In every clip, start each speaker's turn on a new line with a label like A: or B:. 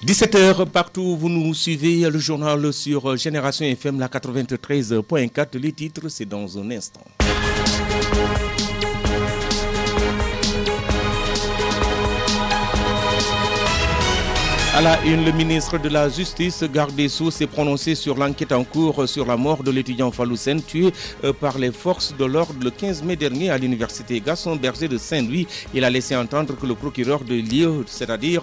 A: 17h partout où vous nous suivez, le journal sur Génération FM, la 93.4. Les titres, c'est dans un instant. À la une, le ministre de la Justice, garde des Sceaux, s'est prononcé sur l'enquête en cours sur la mort de l'étudiant Fallou Sène tué par les forces de l'ordre le 15 mai dernier à l'université Gaston Berger de Saint-Louis. Il a laissé entendre que le procureur de Lille, c'est-à-dire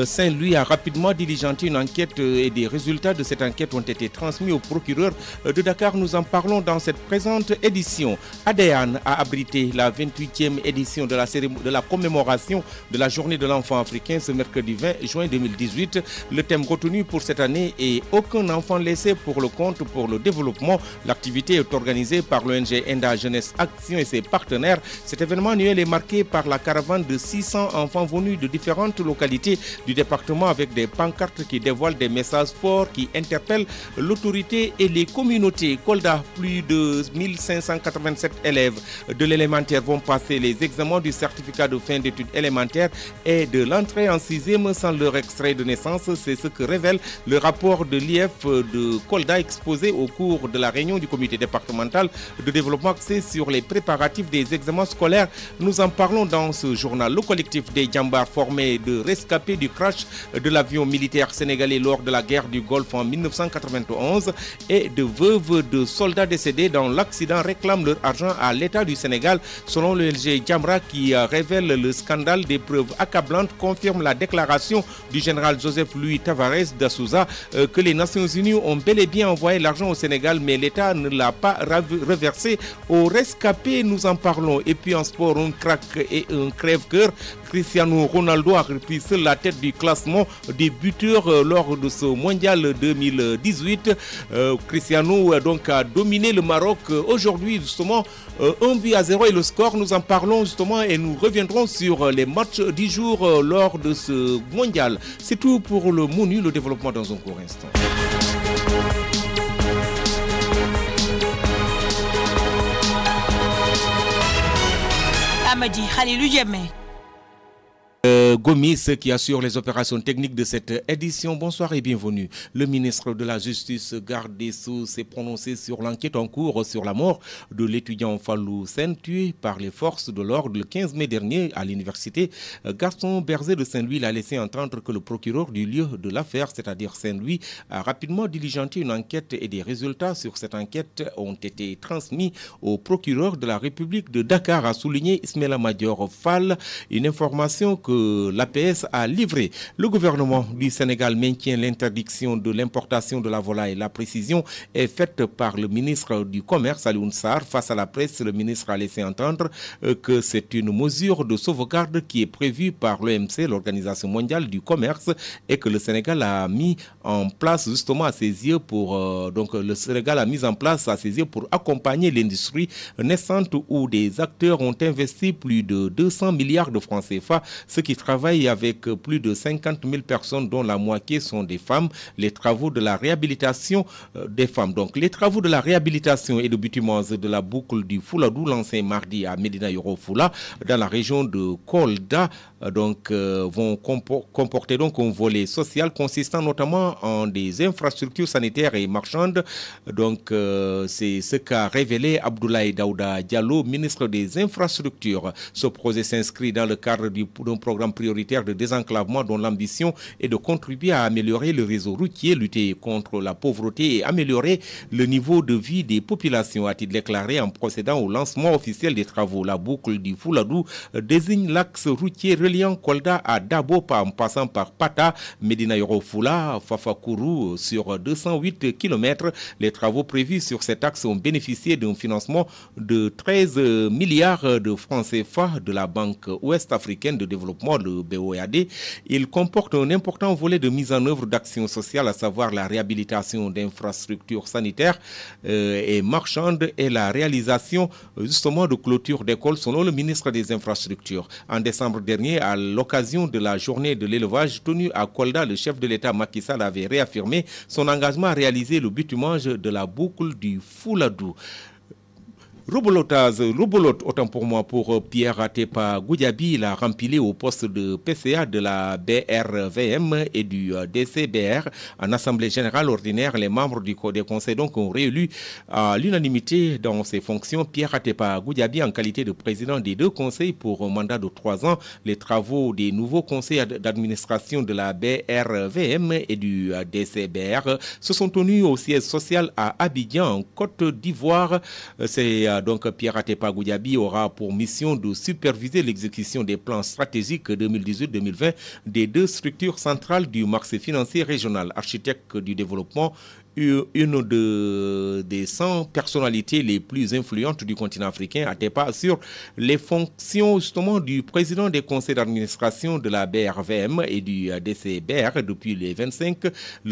A: Saint-Louis, a rapidement diligenté une enquête et des résultats de cette enquête ont été transmis au procureur de Dakar. Nous en parlons dans cette présente édition. Adéane a abrité la 28e édition de la commémoration de la journée de l'enfant africain ce mercredi 20 juin 2018. Le thème retenu pour cette année est « Aucun enfant laissé pour le compte pour le développement ». L'activité est organisée par l'ONG ENDA Jeunesse Action et ses partenaires. Cet événement annuel est marqué par la caravane de 600 enfants venus de différentes localités du département avec des pancartes qui dévoilent des messages forts qui interpellent l'autorité et les communautés. Kolda, plus de 1587 élèves de l'élémentaire vont passer les examens du certificat de fin d'études élémentaires et de l'entrée en 6e sans leur extrait de naissance. C'est ce que révèle le rapport de l'IF de Kolda exposé au cours de la réunion du comité départemental de développement axé sur les préparatifs des examens scolaires. Nous en parlons dans ce journal. Le collectif des Djambars formé de rescapés du crash de l'avion militaire sénégalais lors de la guerre du Golfe en 1991 et de veuves de soldats décédés dans l'accident réclament leur argent à l'État du Sénégal. Selon le LG Djambra qui révèle le scandale des preuves accablantes, confirme la déclaration du général Joseph Louis Tavares da Souza que les Nations Unies ont bel et bien envoyé l'argent au Sénégal, mais l'État ne l'a pas reversé aux rescapés. Nous en parlons. Et puis en sport, un crack et un crève-cœur. Cristiano Ronaldo a repris seul la tête du classement des buteurs lors de ce mondial 2018. Cristiano donc a dominé le Maroc aujourd'hui justement 1-0 et le score. Nous en parlons justement et nous reviendrons sur les matchs du jour lors de ce mondial. C'est tout pour le menu, le développement dans un court instant.
B: Amadi Khalilou Diémé.
A: Gomis qui assure les opérations techniques de cette édition. Bonsoir et bienvenue. Le ministre de la Justice, garde des Sceaux, s'est prononcé sur l'enquête en cours sur la mort de l'étudiant Fallou Sène tué par les forces de l'ordre le 15 mai dernier à l'université Gaston Berger de Saint-Louis. Il a laissé entendre que le procureur du lieu de l'affaire, c'est-à-dire Saint-Louis, a rapidement diligenté une enquête et des résultats sur cette enquête ont été transmis au procureur de la République de Dakar, a souligné Ismaïla Madior Fall. Une information que l'APS a livré. Le gouvernement du Sénégal maintient l'interdiction de l'importation de la volaille. La précision est faite par le ministre du Commerce, Alioune Sarr. Face à la presse, le ministre a laissé entendre que c'est une mesure de sauvegarde qui est prévue par l'OMC, l'Organisation mondiale du commerce, et que le Sénégal a mis en place justement à ses yeux pour accompagner l'industrie naissante où des acteurs ont investi plus de 200 milliards de francs CFA, ce qui travaillent avec plus de 50 000 personnes dont la moitié sont des femmes. Les travaux de la réhabilitation des femmes. Donc les travaux de la réhabilitation et de bitumage de la boucle du Fouladou lancés mardi à Médina Yoro Foula dans la région de Kolda vont comporter donc un volet social consistant notamment en des infrastructures sanitaires et marchandes. Donc c'est ce qu'a révélé Abdoulaye Daouda Diallo, ministre des Infrastructures. Ce projet s'inscrit dans le cadre d'un programme prioritaire de désenclavement dont l'ambition est de contribuer à améliorer le réseau routier, lutter contre la pauvreté et améliorer le niveau de vie des populations, a-t-il déclaré en procédant au lancement officiel des travaux. La boucle du Fouladou désigne l'axe routier reliant Kolda à Dabo en passant par Pata, Médina Yoro Foula, Fafakourou sur 208 km. Les travaux prévus sur cet axe ont bénéficié d'un financement de 13 milliards de francs CFA de la Banque ouest-africaine de développement, le BOAD. Il comporte un important volet de mise en œuvre d'actions sociales, à savoir la réhabilitation d'infrastructures sanitaires et marchandes et la réalisation justement de clôtures d'écoles, selon le ministre des Infrastructures. En décembre dernier, à l'occasion de la journée de l'élevage tenue à Kolda, le chef de l'État Macky Sall avait réaffirmé son engagement à réaliser le bitumage de la boucle du Fouladou. Rebolote, autant pour moi, pour Pierre Atepa Goudiaby. Il a rempilé au poste de PCA de la BRVM et du DCBR. En Assemblée générale ordinaire, les membres des conseils donc ont réélu à l'unanimité dans ses fonctions Pierre Atepa Goudiaby en qualité de président des deux conseils pour un mandat de 3 ans. Les travaux des nouveaux conseils d'administration de la BRVM et du DCBR se sont tenus au siège social à Abidjan, en Côte d'Ivoire. C'est donc Pierre Atepa Goudiaby aura pour mission de superviser l'exécution des plans stratégiques 2018-2020 des deux structures centrales du marché financier régional, architecte du développement, une des 100 personnalités les plus influentes du continent africain. Atepa assure les fonctions justement du président des conseils d'administration de la BRVM et du DCBR depuis le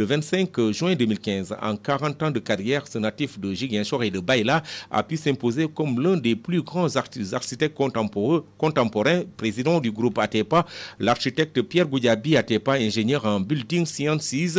A: 25 juin 2015. En 40 ans de carrière, ce natif de Ziguinchor et de Baïla a pu s'imposer comme l'un des plus grands architectes contemporains. Président du groupe Atepa, l'architecte Pierre Goudiaby Atepa, ingénieur en Building Sciences,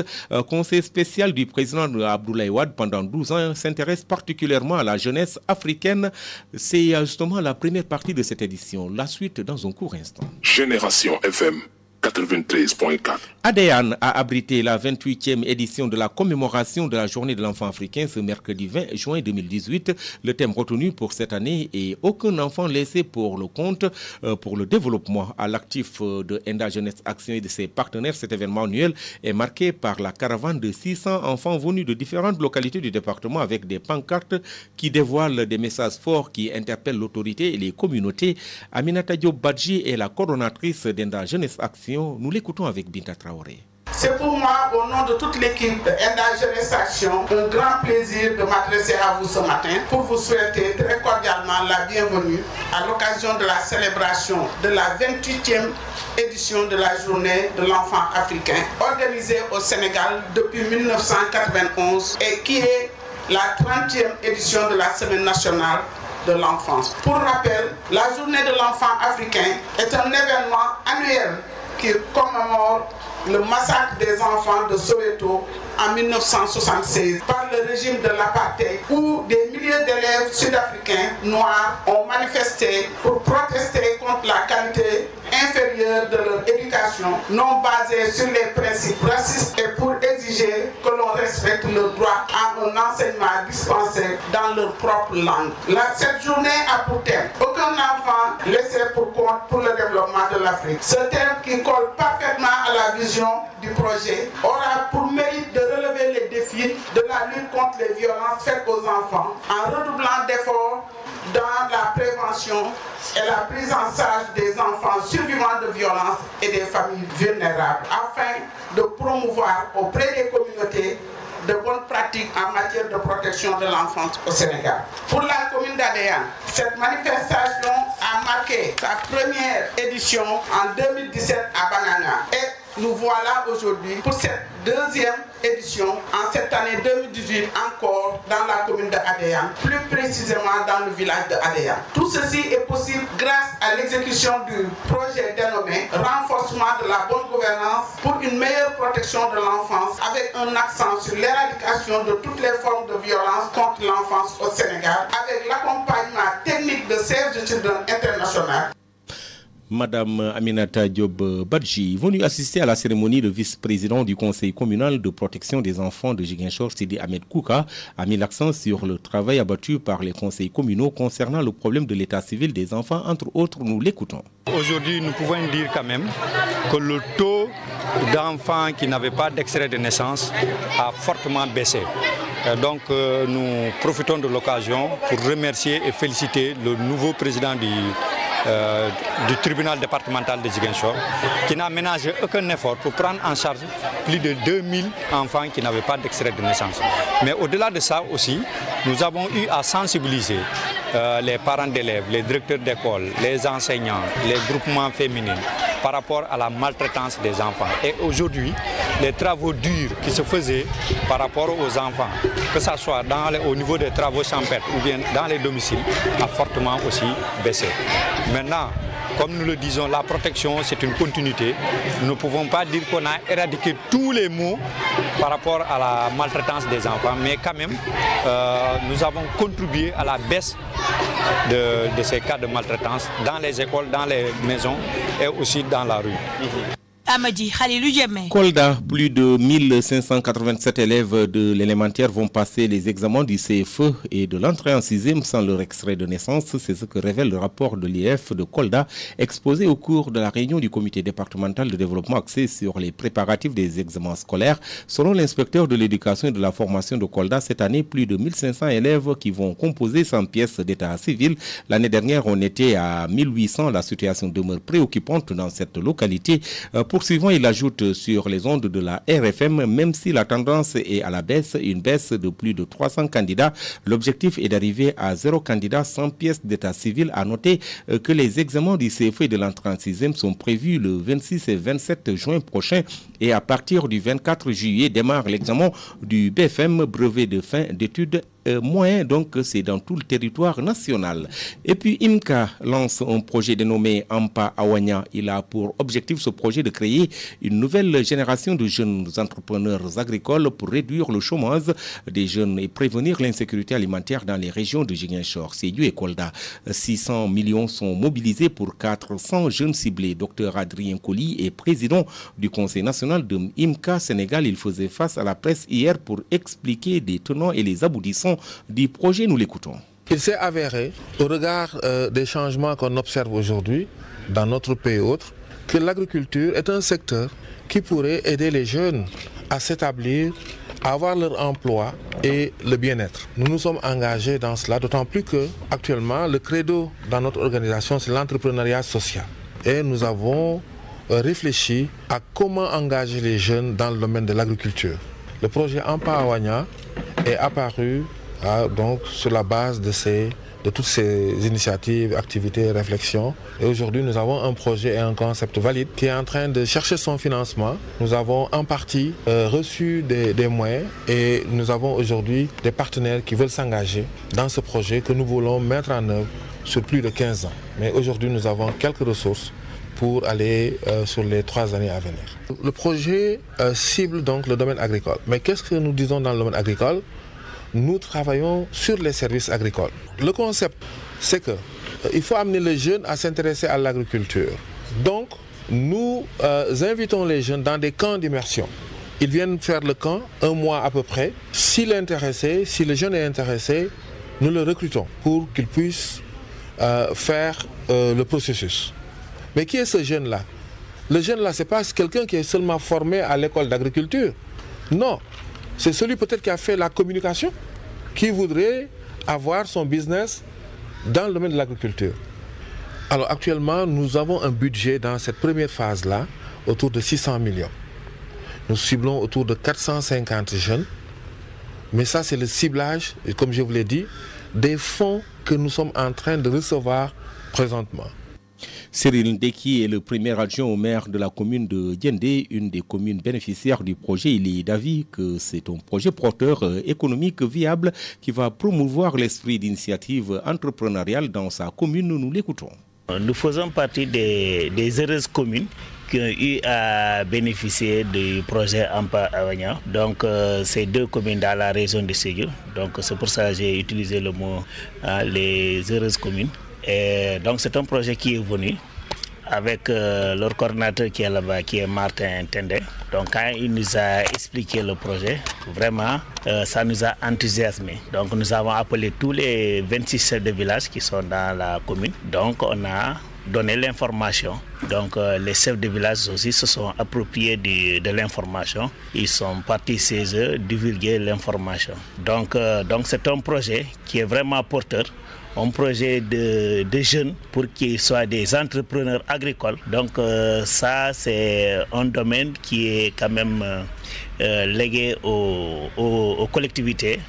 A: conseiller spécial du président Abdoulaye Wade pendant 12 ans, s'intéresse particulièrement à la jeunesse africaine. C'est justement la première partie de cette édition. La suite dans un court instant.
B: Génération FM 93.4.
A: ADEAN a abrité la 28e édition de la commémoration de la journée de l'enfant africain ce mercredi 20 juin 2018. Le thème retenu pour cette année est « Aucun enfant laissé pour le compte » pour le développement. À l'actif de Enda Jeunesse Action et de ses partenaires, cet événement annuel est marqué par la caravane de 600 enfants venus de différentes localités du département avec des pancartes qui dévoilent des messages forts qui interpellent l'autorité et les communautés. Aminata Diop Badji est la coordonnatrice d'Enda Jeunesse Action. Nous l'écoutons avec Binta Traoré.
C: C'est pour moi, au nom de toute l'équipe d'Enda Jeunesse Action, un grand plaisir de m'adresser à vous ce matin pour vous souhaiter très cordialement la bienvenue à l'occasion de la célébration de la 28e édition de la journée de l'enfant africain, organisée au Sénégal depuis 1991 et qui est la 30e édition de la Semaine nationale de l'enfance. Pour rappel, la journée de l'enfant africain est un événement annuel qui commémore le massacre des enfants de Soweto en 1976 par le régime de l'apartheid, où des milliers d'élèves sud-africains noirs ont manifesté pour protester contre la qualité inférieure de leur éducation non basée sur les principes racistes et pour exiger que l'on respecte le droit à un enseignement dispensé dans leur propre langue. Cette journée a pour thème « Aucun enfant laissé pour compte pour le développement de l'Afrique ». Ce thème qui colle parfaitement à la vision du projet aura pour mérite de relever les défis de la lutte contre les violences faites aux enfants en redoublant d'efforts dans la prévention et la prise en charge des enfants survivants de violences et des familles vulnérables, afin de promouvoir auprès des communautés de bonnes pratiques en matière de protection de l'enfance au Sénégal. Pour la commune d'Adéane, cette manifestation a marqué sa première édition en 2017 à Banana. Et nous voilà aujourd'hui pour cette deuxième édition en cette année 2018 encore dans la commune d'Adéane, plus précisément dans le village d'Adéane. Tout ceci est possible grâce à l'exécution du projet dénommé Renforcement de la bonne gouvernance pour une meilleure protection de l'enfance avec un accent sur l'éradication de toutes les formes de violence contre l'enfance au Sénégal avec l'accompagnement technique de Save the Children International.
A: Madame Aminata Diop Badji, venue assister à la cérémonie, le vice-président du conseil communal de protection des enfants de Ziguinchor, Sidi Ahmed Kouka, a mis l'accent sur le travail abattu par les conseils communaux concernant le problème de l'état civil des enfants, entre autres. Nous l'écoutons.
D: Aujourd'hui, nous pouvons dire quand même que le taux d'enfants qui n'avaient pas d'extrait de naissance a fortement baissé. Donc nous profitons de l'occasion pour remercier et féliciter le nouveau président du tribunal départemental de Ziguinchor, qui n'a ménagé aucun effort pour prendre en charge plus de 2000 enfants qui n'avaient pas d'extrait de naissance. Mais au-delà de ça aussi, nous avons eu à sensibiliser les parents d'élèves, les directeurs d'école, les enseignants, les groupements féminins par rapport à la maltraitance des enfants. Et aujourd'hui, les travaux durs qui se faisaient par rapport aux enfants, que ce soit au niveau des travaux champêtres ou bien dans les domiciles, a fortement aussi baissé. Maintenant, comme nous le disons, la protection c'est une continuité. Nous ne pouvons pas dire qu'on a éradiqué tous les maux par rapport à la maltraitance des enfants, mais quand même, nous avons contribué à la baisse de ces cas de maltraitance dans les écoles, dans les maisons et aussi dans la rue.
A: Kolda, plus de 1587 élèves de l'élémentaire vont passer les examens du CFE et de l'entrée en 6e sans leur extrait de naissance. C'est ce que révèle le rapport de l'IEF de Kolda, exposé au cours de la réunion du comité départemental de développement axé sur les préparatifs des examens scolaires. Selon l'inspecteur de l'éducation et de la formation de Kolda, cette année, plus de 1500 élèves qui vont composer 100 pièces d'état civil. L'année dernière, on était à 1800. La situation demeure préoccupante dans cette localité. Poursuivant, il ajoute sur les ondes de la RFM, même si la tendance est à la baisse, une baisse de plus de 300 candidats, l'objectif est d'arriver à 0 candidat, 100 pièces d'état civil. À noter que les examens du CFE et de l'entrée en 6e sont prévus le 26 et 27 juin prochain et à partir du 24 juillet démarre l'examen du BFM, brevet de fin d'études moyen, donc c'est dans tout le territoire national. Et puis IMCA lance un projet dénommé Ampa Awanya. Il a pour objectif ce projet de créer une nouvelle génération de jeunes entrepreneurs agricoles pour réduire le chômage des jeunes et prévenir l'insécurité alimentaire dans les régions de Ziguinchor, Sédhiou et Kolda. 600 millions sont mobilisés pour 400 jeunes ciblés. Dr Adrien Colli est président du Conseil national de IMCA Sénégal. Il faisait face à la presse hier pour expliquer les tenants et les aboutissants du projet. Nous l'écoutons.
E: Il s'est avéré, au regard des changements qu'on observe aujourd'hui dans notre pays et autres, que l'agriculture est un secteur qui pourrait aider les jeunes à s'établir, à avoir leur emploi et le bien-être. Nous nous sommes engagés dans cela, d'autant plus que actuellement le credo dans notre organisation c'est l'entrepreneuriat social. Et nous avons réfléchi à comment engager les jeunes dans le domaine de l'agriculture. Le projet Ampa Awanya est apparu donc sur la base de toutes ces initiatives, activités, réflexions. Et aujourd'hui, nous avons un projet et un concept valide qui est en train de chercher son financement. Nous avons en partie reçu des moyens et nous avons aujourd'hui des partenaires qui veulent s'engager dans ce projet que nous voulons mettre en œuvre sur plus de 15 ans. Mais aujourd'hui, nous avons quelques ressources pour aller sur les 3 années à venir. Le projet cible donc le domaine agricole. Mais qu'est-ce que nous disons dans le domaine agricole? Nous travaillons sur les services agricoles. Le concept, c'est qu'il faut amener les jeunes à s'intéresser à l'agriculture. Donc, nous invitons les jeunes dans des camps d'immersion. Ils viennent faire le camp, 1 mois à peu près. Si le jeune est intéressé, nous le recrutons pour qu'il puisse faire le processus. Mais qui est ce jeune-là? Le jeune-là, ce n'est pas quelqu'un qui est seulement formé à l'école d'agriculture. Non. C'est celui peut-être qui a fait la communication, qui voudrait avoir son business dans le domaine de l'agriculture. Alors actuellement, nous avons un budget dans cette première phase-là, autour de 600 millions. Nous ciblons autour de 450 jeunes. Mais ça, c'est le ciblage, et comme je vous l'ai dit, des fonds que nous sommes en train de recevoir présentement.
A: Cyril Ndeki est le premier adjoint au maire de la commune de Diendé, une des communes bénéficiaires du projet. Il est d'avis que c'est un projet porteur économique viable qui va promouvoir l'esprit d'initiative entrepreneuriale dans sa commune. Nous l'écoutons.
F: Nous faisons partie des heureuses communes qui ont eu à bénéficier du projet Ampa Awanya. Donc, c'est 2 communes dans la région de Sédhiou. Donc, c'est pour ça que j'ai utilisé le mot les heureuses communes. Et donc c'est un projet qui est venu avec leur coordinateur qui est là-bas, qui est Martin Tendé. Donc quand il nous a expliqué le projet, vraiment ça nous a enthousiasmés. Donc nous avons appelé tous les 26 chefs de village qui sont dans la commune. Donc on a donné l'information. Donc les chefs de village aussi se sont appropriés de l'information. Ils sont partis chez eux divulguer l'information. Donc c'est un projet qui est vraiment porteur. Un projet de jeunes pour qu'ils soient des entrepreneurs agricoles. Donc ça, c'est un domaine qui est quand même légué aux collectivités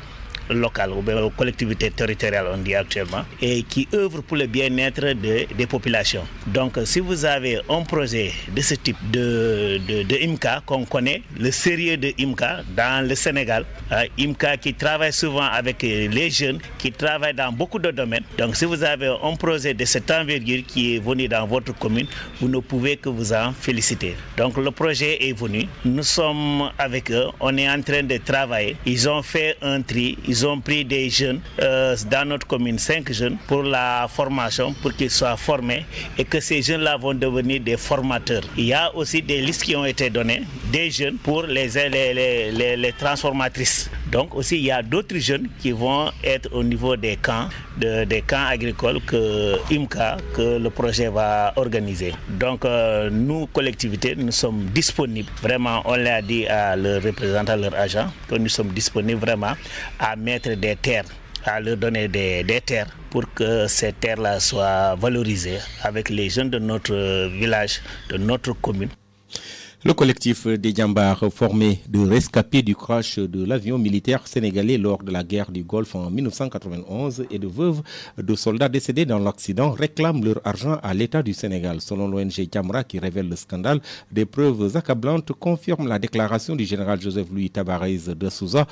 F: locales ou bien aux collectivités territoriales, on dit actuellement, et qui œuvrent pour le bien-être des populations. Donc, si vous avez un projet de ce type de IMCA, qu'on connaît, le sérieux de IMCA dans le Sénégal, IMCA qui travaille souvent avec les jeunes, qui travaille dans beaucoup de domaines. Donc, si vous avez un projet de cette envergure qui est venu dans votre commune, vous ne pouvez que vous en féliciter. Donc, le projet est venu. Nous sommes avec eux. On est en train de travailler. Ils ont fait un tri. Ils ont pris des jeunes dans notre commune, 5 jeunes, pour la formation, pour qu'ils soient formés et que ces jeunes-là vont devenir des formateurs. Il y a aussi des listes qui ont été données, des jeunes pour les transformatrices. Donc aussi, il y a d'autres jeunes qui vont être au niveau des camps agricoles que IMCA, que le projet va organiser. Donc nous, collectivités, nous sommes disponibles. Vraiment, on l'a dit à leurs représentants, à leurs agents, que nous sommes disponibles vraiment à mettre des terres, à leur donner des terres pour que ces terres-là soient valorisées avec les jeunes de notre village, de notre commune.
A: Le collectif des Djambars, formé de rescapés du crash de l'avion militaire sénégalais lors de la guerre du Golfe en 1991 et de veuves de soldats décédés dans l'accident, réclament leur argent à l'État du Sénégal. Selon l'ONG Jamra qui révèle le scandale, des preuves accablantes confirment la déclaration du général Joseph-Louis Tabarez de Souza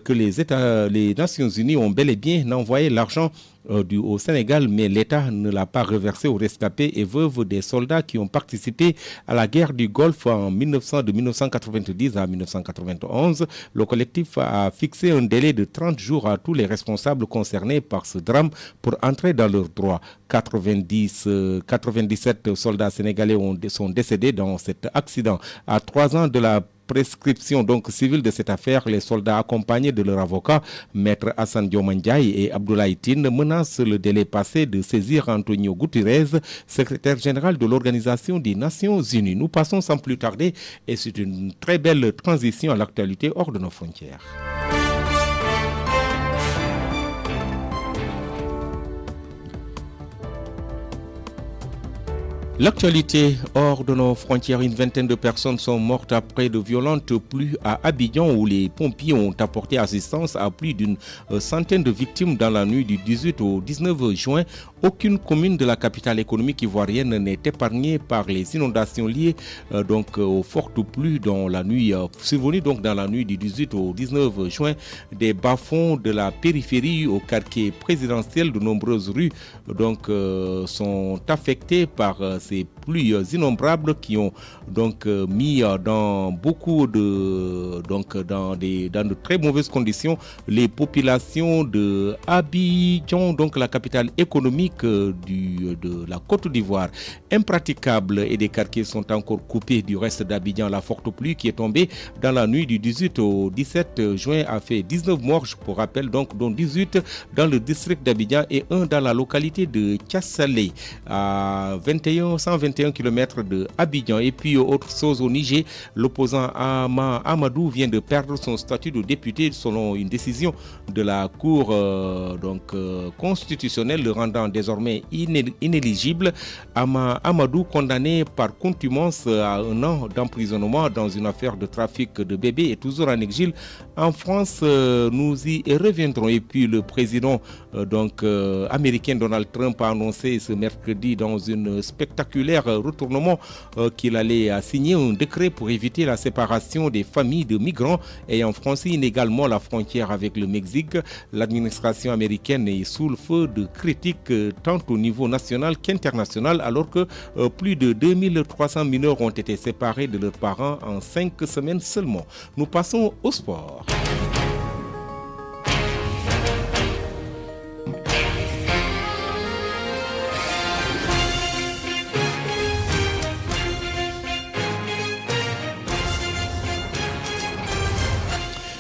A: que les Nations Unies ont bel et bien envoyé l'argent au Sénégal, mais l'État ne l'a pas reversé aux rescapés et veuves des soldats qui ont participé à la guerre du Golfe de 1990 à 1991. Le collectif a fixé un délai de 30 jours à tous les responsables concernés par ce drame pour entrer dans leurs droits. 97 soldats sénégalais sont décédés dans cet accident. À 3 ans de la prescription donc civile de cette affaire, les soldats accompagnés de leur avocat, Maître Hassan Diomandjaï et Abdoulaye Tine, menacent le délai passé de saisir Antonio Guterres, secrétaire général de l'Organisation des Nations Unies. Nous passons sans plus tarder et c'est une très belle transition à l'actualité hors de nos frontières. L'actualité hors de nos frontières, une vingtaine de personnes sont mortes après de violentes pluies à Abidjan où les pompiers ont apporté assistance à plus d'une centaine de victimes dans la nuit du 18 au 19 juin. Aucune commune de la capitale économique ivoirienne n'est épargnée par les inondations liées aux fortes pluies dans la nuit survenues dans la nuit du 18 au 19 juin. Des bas-fonds de la périphérie au quartier présidentiel, de nombreuses rues sont affectées par ces pluies innombrables qui ont mis dans beaucoup de dans de très mauvaises conditions les populations de Abidjan, donc la capitale économique de la Côte d'Ivoire. Impraticables et des quartiers sont encore coupés du reste d'Abidjan. La forte pluie qui est tombée dans la nuit du 18 au 17 juin a fait 19 morts, pour rappel, dont 18 dans le district d'Abidjan et 1 dans la localité de Thiassalé, à 121 km de Abidjan. Et puis autre chose au Niger, l'opposant Amadou vient de perdre son statut de député selon une décision de la Cour constitutionnelle le rendant désormais inéligible. Amadou, condamné par contumace à 1 an d'emprisonnement dans une affaire de trafic de bébés, est toujours en exil en France. Nous y reviendrons. Et puis le président américain Donald Trump a annoncé ce mercredi dans une spectaculaire retournement qu'il allait signer un décret pour éviter la séparation des familles de migrants ayant franchi inégalement la frontière avec le Mexique. L'administration américaine est sous le feu de critiques tant au niveau national qu'international, alors que plus de 2300 mineurs ont été séparés de leurs parents en 5 semaines seulement. Nous passons au sport.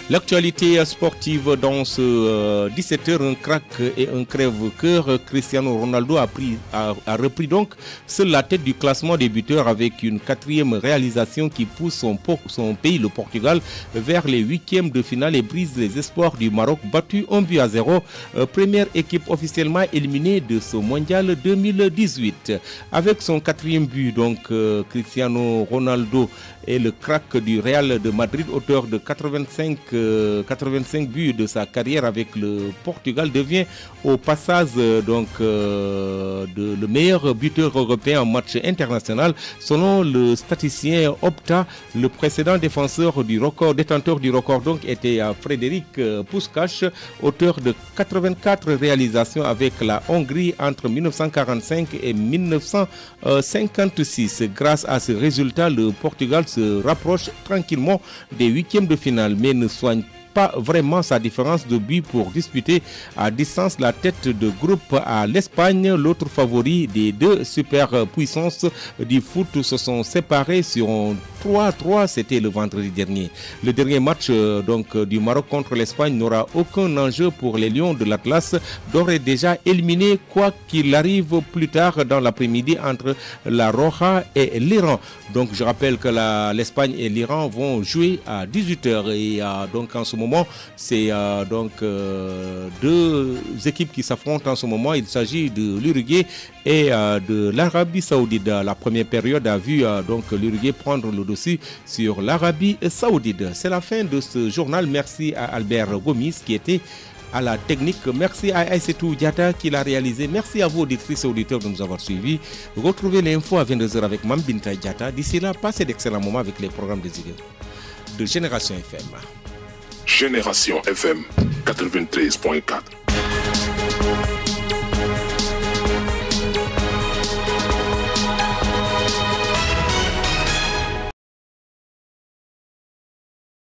A: L'actualité sportive dans ce 17h, un crack et un crève-cœur. Cristiano Ronaldo a repris donc seul la tête du classement des buteurs avec une 4e réalisation qui pousse son pays, le Portugal, vers les 8e de finale et brise les espoirs du Maroc, battu 1-0. Première équipe officiellement éliminée de ce mondial 2018. Avec son 4e but, Cristiano Ronaldo est le crack du Real de Madrid, auteur de 85 85 buts de sa carrière avec le Portugal, devient au passage le meilleur buteur européen en match international. Selon le statisticien Opta, le précédent détenteur du record donc était Frédéric Puskás, auteur de 84 réalisations avec la Hongrie entre 1945 et 1956. Grâce à ce résultat, le Portugal se rapproche tranquillement des huitièmes de finale, mais ne soigne pas vraiment sa différence de but pour disputer à distance la tête de groupe à l'Espagne. L'autre favori des deux superpuissances du foot se sont séparés sur 3-3, c'était le vendredi dernier. Le dernier match du Maroc contre l'Espagne n'aura aucun enjeu pour les Lions de l'Atlas, d'ores et déjà éliminés quoi qu'il arrive plus tard dans l'après-midi entre la Roja et l'Iran. Donc je rappelle que l'Espagne et l'Iran vont jouer à 18h et donc en ce moment c'est deux équipes qui s'affrontent en ce moment. Il s'agit de l'Uruguay et de l'Arabie Saoudite. La première période a vu l'Uruguay prendre le dessus sur l'Arabie Saoudite. C'est la fin de ce journal. Merci à Albert Gomis qui était à la technique. Merci à Aïssetou Diata qui l'a réalisé. Merci à vous, auditrices et auditeurs, de nous avoir suivis. Retrouvez l'info à 22h avec Mam Binta Diata. D'ici là, passez d'excellents moments avec les programmes de Génération FM.
B: Génération FM 93.4.